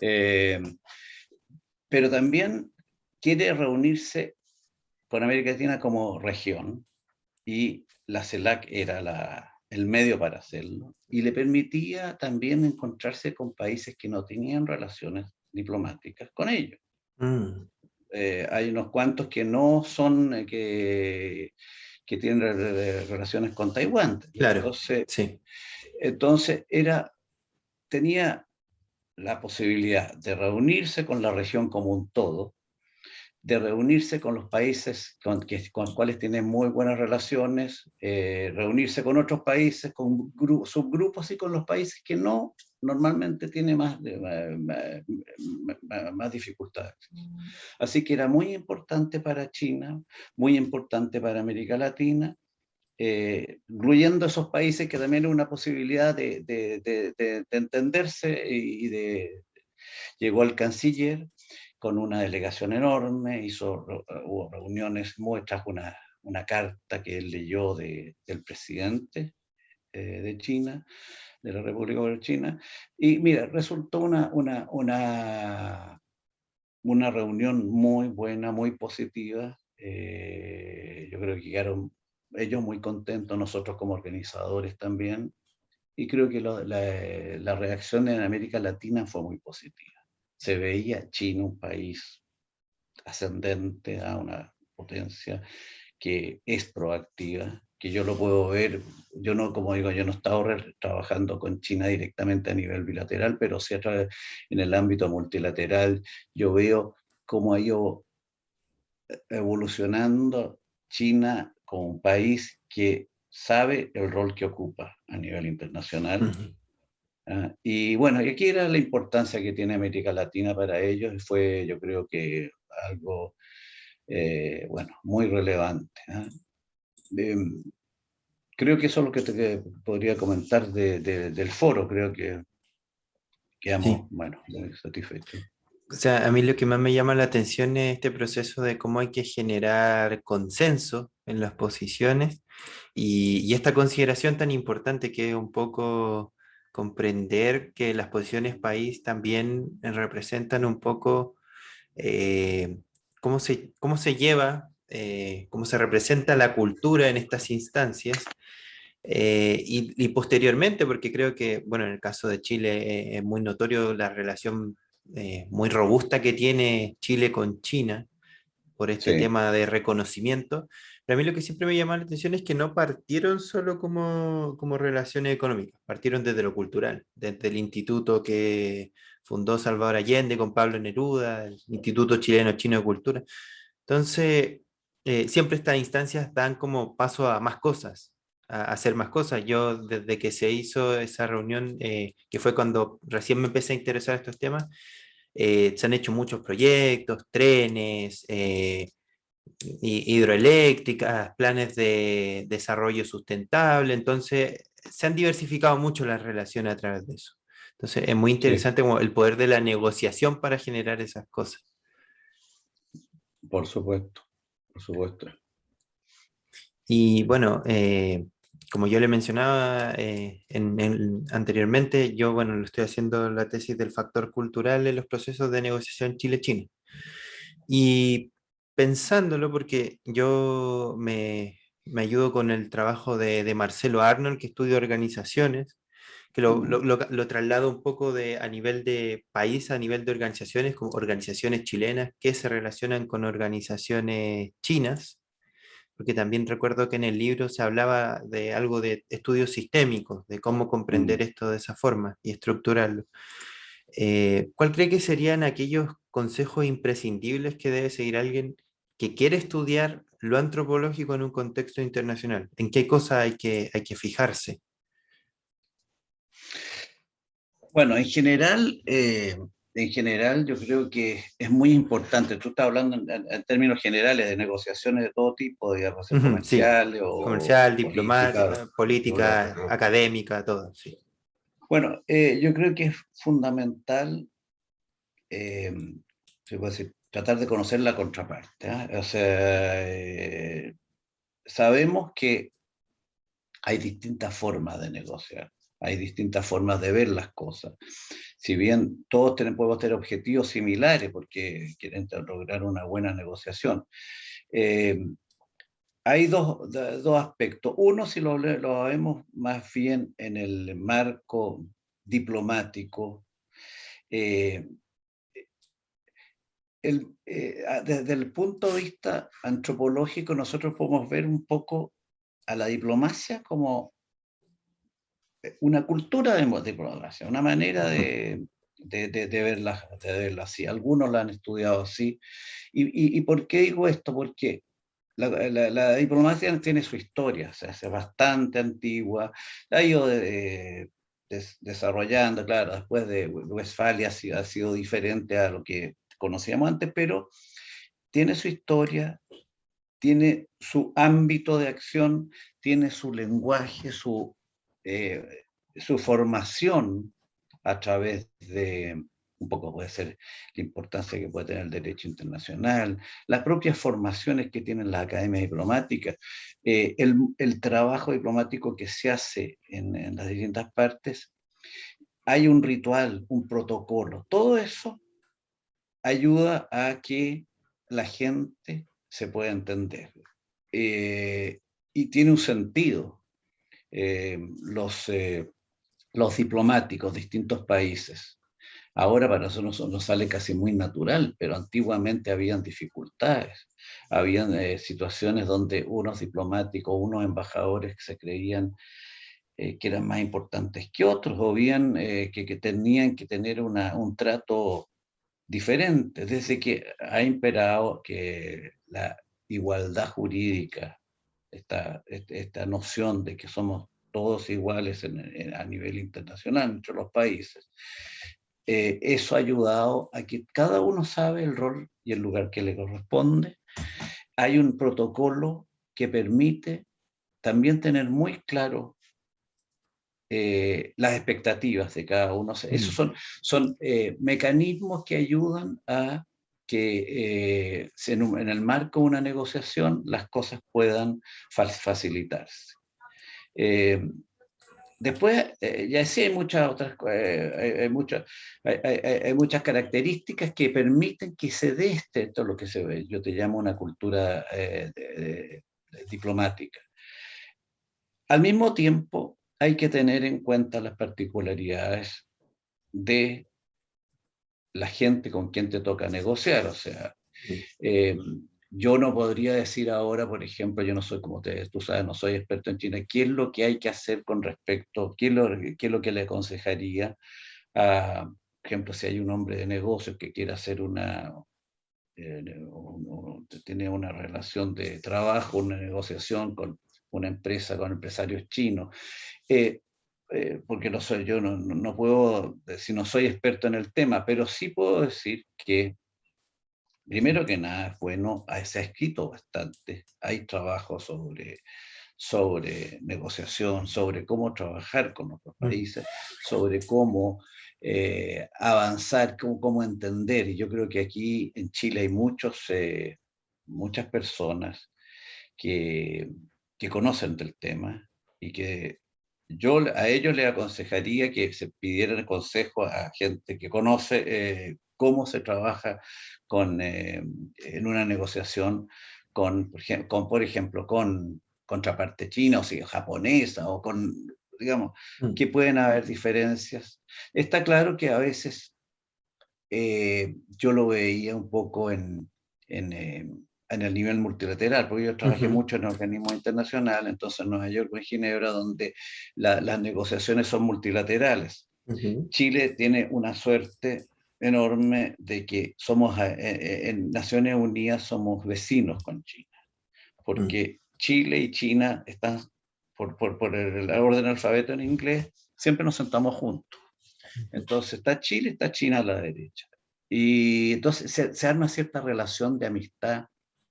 Speaker 2: eh, pero también quiere reunirse con América Latina como región, y la CELAC era el medio para hacerlo, y le permitía también encontrarse con países que no tenían relaciones diplomáticas con ellos.
Speaker 1: Mm.
Speaker 2: Hay unos cuantos que no son, que tienen relaciones con Taiwán.
Speaker 1: Claro,
Speaker 2: Entonces,
Speaker 1: sí.
Speaker 2: entonces tenía la posibilidad de reunirse con la región como un todo, de reunirse con los países con los cuales tiene muy buenas relaciones, reunirse con otros países, con subgrupos, y con los países que no normalmente tiene más dificultades. Así que era muy importante para China, muy importante para América Latina, incluyendo esos países, que también es una posibilidad de entenderse. Llegó el canciller con una delegación enorme, hubo reuniones, trajo una carta que él leyó del presidente de China, de la República de China, y mira, resultó una reunión muy buena, muy positiva. Yo creo que llegaron ellos muy contentos, nosotros como organizadores también, y creo que la reacción en América Latina fue muy positiva. Se veía China un país ascendente, a una potencia que es proactiva, que yo lo puedo ver. Yo no, como digo, yo no he estado trabajando con China directamente a nivel bilateral, pero sí en el ámbito multilateral. Yo veo cómo ha ido evolucionando China como un país que sabe el rol que ocupa a nivel internacional.
Speaker 1: Ujú.
Speaker 2: Y bueno, y aquí era la importancia que tiene América Latina para ellos, y fue, yo creo que algo, bueno, muy relevante. De- Creo que eso es lo que podría comentar del foro. Creo que quedamos,
Speaker 1: Sí.
Speaker 2: bueno, muy satisfechos.
Speaker 1: O sea, a mí lo que más me llama la atención es este proceso de cómo hay que generar consenso en las posiciones y esta consideración tan importante que es un poco comprender que las posiciones país también representan un poco eh, cómo se lleva, cómo se representa la cultura en estas instancias. Y posteriormente, porque creo que, bueno, en el caso de Chile es muy notorio la relación muy robusta que tiene Chile con China por este
Speaker 2: Sí,
Speaker 1: tema de reconocimiento. Pero a mí lo que siempre me llama la atención es que no partieron solo como relaciones económicas, partieron desde lo cultural, desde el instituto que fundó Salvador Allende con Pablo Neruda, el Instituto Chileno Chino de Cultura. Entonces, siempre estas instancias dan como paso a más cosas, a hacer más cosas. Yo, desde que se hizo esa reunión, que fue cuando recién me empecé a interesar en estos temas, se han hecho muchos proyectos, trenes, hidroeléctricas, planes de desarrollo sustentable, entonces se han diversificado mucho las relaciones a través de eso. Entonces es muy
Speaker 2: Sí,
Speaker 1: interesante como el poder de la negociación para generar esas cosas.
Speaker 2: por supuesto, por supuesto.
Speaker 1: Y bueno, como yo le mencionaba anteriormente, yo bueno, lo estoy haciendo la tesis del factor cultural en los procesos de negociación Chile-China. Y pensándolo, porque me ayudo con el trabajo de Marcelo Arnold, que estudia organizaciones, que
Speaker 2: Mm,
Speaker 1: lo traslado un poco a nivel de país, a nivel de organizaciones, como organizaciones chilenas que se relacionan con organizaciones chinas, porque también recuerdo que en el libro se hablaba de algo de estudios sistémicos, de cómo comprender
Speaker 2: mm.
Speaker 1: esto de esa forma y estructurarlo. ¿Cuál cree que serían aquellos consejos imprescindibles que debe seguir alguien que quiere estudiar lo antropológico en un contexto internacional? ¿En qué cosa hay que fijarse?
Speaker 2: Bueno, en general yo creo que es muy importante. Tú estás hablando en términos generales de negociaciones de todo tipo, digamos, ser
Speaker 1: Ujú, sí,
Speaker 2: comerciales o
Speaker 1: comercial,
Speaker 2: políticas,
Speaker 1: diplomática, política,
Speaker 2: geográficas.
Speaker 1: académica, todo, sí.
Speaker 2: Bueno, yo creo que es fundamental, eh, se puede decir, tratar de conocer la contraparte. ¿Ah? O sea, sabemos que hay distintas formas de negociar, hay distintas formas de ver las cosas. Si bien todos podemos tener objetivos similares porque quieren lograr una buena negociación, eh, hay dos aspectos. Uno, si lo vemos más bien en el marco diplomático, eh, desde el punto de vista antropológico, nosotros podemos ver un poco a la diplomacia como una cultura de diplomacia, una manera
Speaker 1: Ujú.
Speaker 2: de verla así. Algunos la han estudiado así. ¿Y por qué digo esto? Porque la diplomacia tiene su historia, o sea, es bastante antigua, la ha ido desarrollando, claro, después de Westfalia ha sido diferente a lo que conocíamos antes, pero tiene su historia, tiene su ámbito de acción, tiene su lenguaje, eh, su formación a través de, un poco puede ser la importancia que puede tener el derecho internacional, las propias formaciones que tienen las academias diplomáticas, el trabajo diplomático que se hace en las distintas partes. Hay un ritual, un protocolo, todo eso ayuda a que la gente se pueda entender. Eh, y tiene un sentido. Eh, los, eh, los diplomáticos de distintos países. Ahora para nosotros nos sale casi muy natural, pero antiguamente habían dificultades. Habían situaciones donde unos diplomáticos, unos embajadores que se creían que eran más importantes que otros, o bien que tenían que tener un trato diferente, desde que ha imperado que la igualdad jurídica, esta noción de que somos todos iguales a nivel internacional entre los países, eso ha ayudado a que cada uno sabe el rol y el lugar que le corresponde. Hay un protocolo que permite también tener muy claro las expectativas de cada uno. Esos
Speaker 1: Mm.
Speaker 2: son mecanismos que ayudan a que en el marco de una negociación las cosas puedan facilitarse. Eh, Después, ya sí hay muchas otras, hay muchas características que permiten que se dé esto es lo que se ve, yo te llamo una cultura diplomática. Al mismo tiempo, hay que tener en cuenta las particularidades de la gente con quien te toca negociar. O sea,
Speaker 1: Mm.
Speaker 2: eh, yo no podría decir ahora, por ejemplo, yo no soy, como tú sabes, no soy experto en China, qué es lo que hay que hacer con respecto, qué es lo que le aconsejaría a, por ejemplo, si hay un hombre de negocios que quiere hacer tiene una relación de trabajo, una negociación con una empresa, con empresarios chinos. Eh, Porque no soy yo, no puedo decir, no soy experto en el tema, pero sí puedo decir que Primero que nada, es bueno, se ha escrito bastante, hay trabajos sobre negociación, sobre cómo trabajar con otros
Speaker 1: Mm,
Speaker 2: países, sobre cómo avanzar, cómo entender. Y yo creo que aquí en Chile hay muchas personas que, que conocen del tema y que yo a ellos les aconsejaría que se pidieran consejo a gente que conoce cómo se trabaja en una negociación por ejemplo, con contraparte china o si japonesa o digamos,
Speaker 1: mm,
Speaker 2: que pueden haber diferencias. Está claro que a veces yo lo veía un poco en el nivel multilateral, porque yo trabajé
Speaker 1: ujú,
Speaker 2: mucho en organismos internacionales, entonces en Nueva York o en Ginebra, donde las negociaciones son multilaterales.
Speaker 1: ujú,
Speaker 2: Chile tiene una suerte enorme de que en Naciones Unidas somos vecinos con China,
Speaker 1: mm,
Speaker 2: porque Chile y China están por el orden alfabeto en inglés, siempre nos sentamos juntos. Entonces está Chile, está China a la derecha. Y entonces se arma cierta relación de amistad,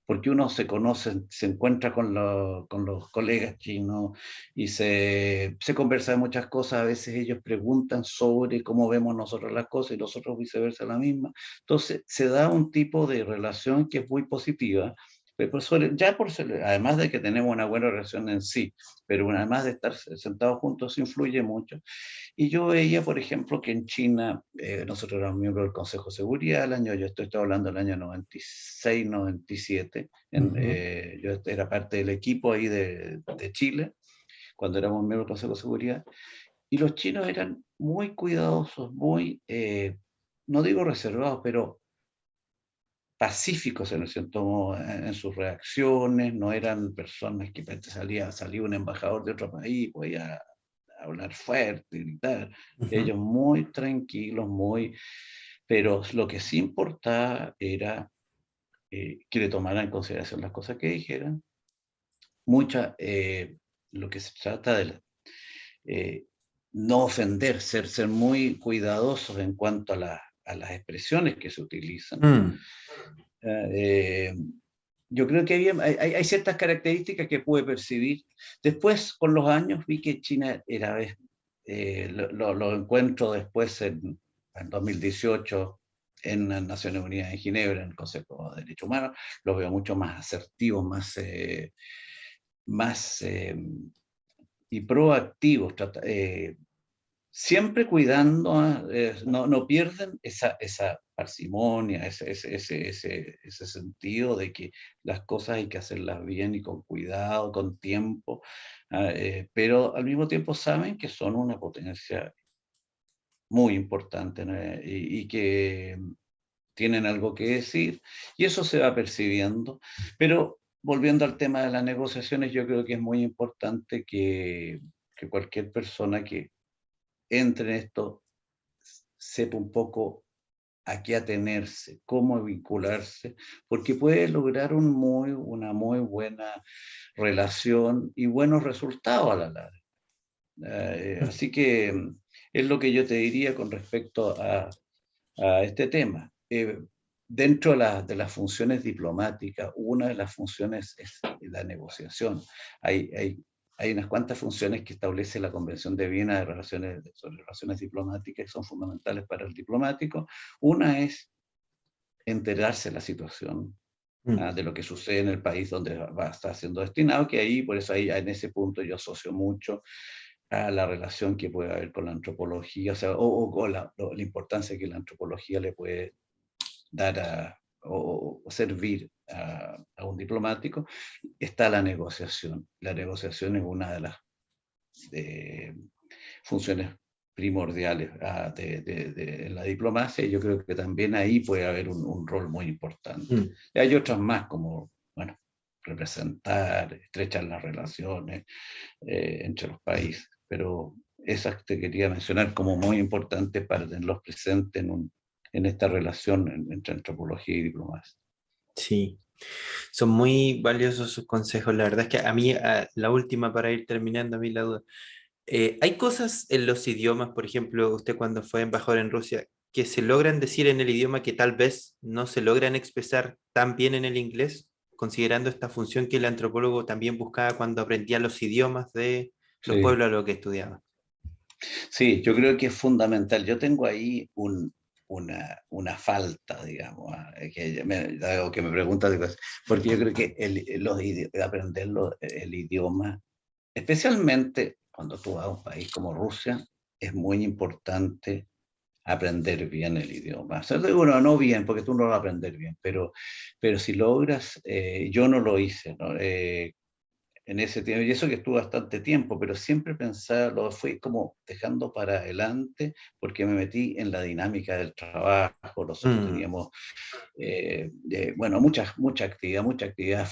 Speaker 2: porque uno se conoce, se encuentra con los colegas chinos y se conversa de muchas cosas. A veces ellos preguntan sobre cómo vemos nosotros las cosas y nosotros viceversa la misma. Entonces se da un tipo de relación que es muy positiva. Además de que tenemos una buena relación en sí, pero además de estar sentados juntos, influye mucho. Y yo veía, por ejemplo, que en China, nosotros éramos miembros del Consejo de Seguridad yo estoy hablando del año 96, 97,
Speaker 1: ujú,
Speaker 2: yo era parte del equipo ahí de Chile, cuando éramos miembros del Consejo de Seguridad, y los chinos eran muy cuidadosos, no digo reservados, pero pacíficos en cierto modo en sus reacciones, no eran personas que salía un embajador de otro país, podía hablar fuerte, gritar.
Speaker 1: ujú,
Speaker 2: Ellos muy tranquilos, pero lo que sí importaba era que le tomaran en consideración las cosas que dijeran. Lo que se trata eh, no ofender, ser muy cuidadosos en cuanto a las expresiones que se utilizan.
Speaker 1: mm,
Speaker 2: Eh, yo creo que hay ciertas características que pude percibir. Después, con los años, vi que China lo encuentro después en 2018 en las Naciones Unidas en Ginebra, en el Consejo de Derechos Humanos, los veo mucho más asertivos, más y proactivos, siempre cuidando, no pierden esa parsimonia, ese sentido de que las cosas hay que hacerlas bien y con cuidado, con tiempo, pero al mismo tiempo saben que son una potencia muy importante, ¿no? Y que tienen algo que decir, y eso se va percibiendo. Pero volviendo al tema de las negociaciones, yo creo que es muy importante que cualquier persona que entre en esto sepa un poco a qué atenerse, cómo vincularse, porque puede lograr una muy buena relación y buenos resultados a la larga.
Speaker 1: mm,
Speaker 2: Así que es lo que yo te diría con respecto a este tema. Dentro de las funciones diplomáticas, una de las funciones es la negociación. Hay, hay, hay unas cuantas funciones que establece la Convención de Viena sobre relaciones diplomáticas que son fundamentales para el diplomático. Una es enterarse de la situación,
Speaker 1: mm,
Speaker 2: de lo que sucede en el país donde va a estar siendo destinado, que ahí, por eso ahí en ese punto yo asocio mucho a la relación que puede haber con la antropología, o sea, o la importancia que la antropología le puede dar o servir a un diplomático. Está la negociación. La negociación es una de las eh, funciones primordiales de la diplomacia, y yo creo que también ahí puede haber un rol muy importante.
Speaker 1: mm.
Speaker 2: Y hay otras más como, bueno, representar, estrechar las relaciones entre los países, pero esas te quería mencionar como muy importantes para tenerlos presentes en esta relación entre antropología y diplomacia.
Speaker 1: Sí, son muy valiosos sus consejos. La verdad es que a mí, la última para ir terminando, a mí la duda. Hay cosas en los idiomas, por ejemplo, usted cuando fue embajador en Rusia, que se logran decir en el idioma que tal vez no se logran expresar tan bien en el inglés, considerando esta función que el antropólogo también buscaba cuando aprendía los idiomas de los
Speaker 2: Sí,
Speaker 1: pueblos a los que estudiaba.
Speaker 2: sí, yo creo que es fundamental. Yo tengo ahí una falta, digamos, algo que me preguntas, porque yo creo que aprender el idioma, especialmente cuando tú vas a un país como Rusia, es muy importante aprender bien el idioma. O sea, bueno, no bien, porque tú no lo vas a aprender bien, pero si logras, yo no lo hice, ¿no? En ese tiempo, y eso que estuve bastante tiempo, pero siempre pensaba, lo fui como dejando para adelante, porque me metí en la dinámica del trabajo. Nosotros
Speaker 1: Mm,
Speaker 2: teníamos, bueno, mucha actividad,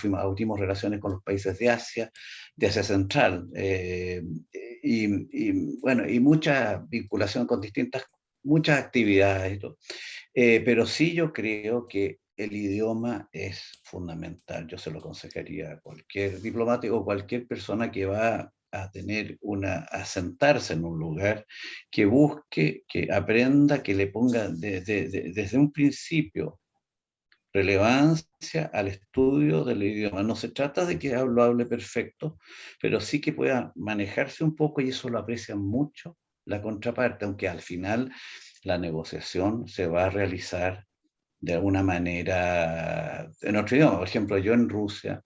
Speaker 2: tuvimos relaciones con los países de Asia Central, bueno, y mucha vinculación con muchas actividades y todo. Pero sí yo creo que el idioma es fundamental. Yo se lo aconsejaría a cualquier diplomático o cualquier persona que va a a sentarse en un lugar, que busque, que aprenda, que le ponga desde un principio relevancia al estudio del idioma. No se trata de que lo hable perfecto, pero sí que pueda manejarse un poco, y eso lo aprecia mucho la contraparte, aunque al final la negociación se va a realizar de alguna manera en otro idioma. Por ejemplo, yo en Rusia,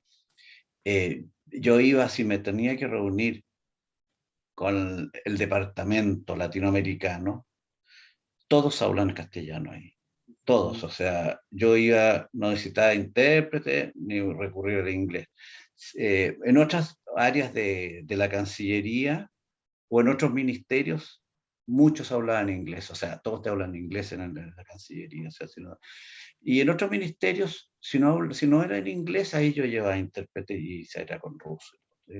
Speaker 2: yo iba, si me tenía que reunir con el departamento latinoamericano, todos hablan castellano ahí. Todos, o sea, yo iba, no necesitaba intérprete ni recurrir al inglés. En otras áreas de la Cancillería o en otros ministerios, muchos hablaban inglés, o sea, todos te hablan inglés en la Cancillería. O sea, y en otros ministerios, si no era en inglés, ahí yo llevaba intérprete y se era con ruso. ¿Sí?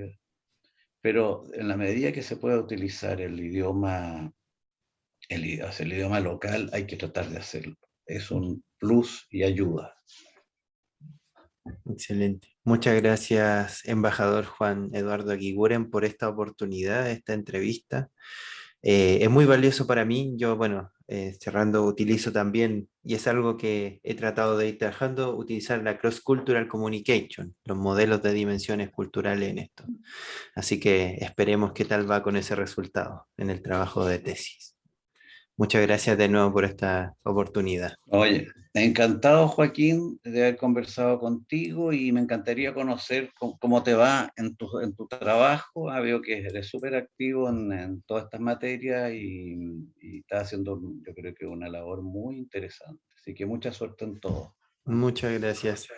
Speaker 2: Pero en la medida que se pueda utilizar el idioma, o sea, el idioma local, hay que tratar de hacerlo. Es un plus y ayuda.
Speaker 1: excelente. Muchas gracias, embajador Juan Eduardo Aguiguren, por esta oportunidad, esta entrevista. Es muy valioso para mí. Yo, bueno, cerrando, utilizo también, y es algo que he tratado de ir trabajando, utilizar la Cross-Cultural Communication, los modelos de dimensiones culturales en esto. Así que esperemos qué tal va con ese resultado en el trabajo de tesis. Muchas gracias de nuevo por esta oportunidad.
Speaker 2: Oye, encantado, Joaquín, de haber conversado contigo, y me encantaría conocer cómo te va en tu trabajo. Veo que eres súper activo en todas estas materias, y estás haciendo, yo creo que una labor muy interesante. Así que mucha suerte en todo.
Speaker 1: Muchas gracias.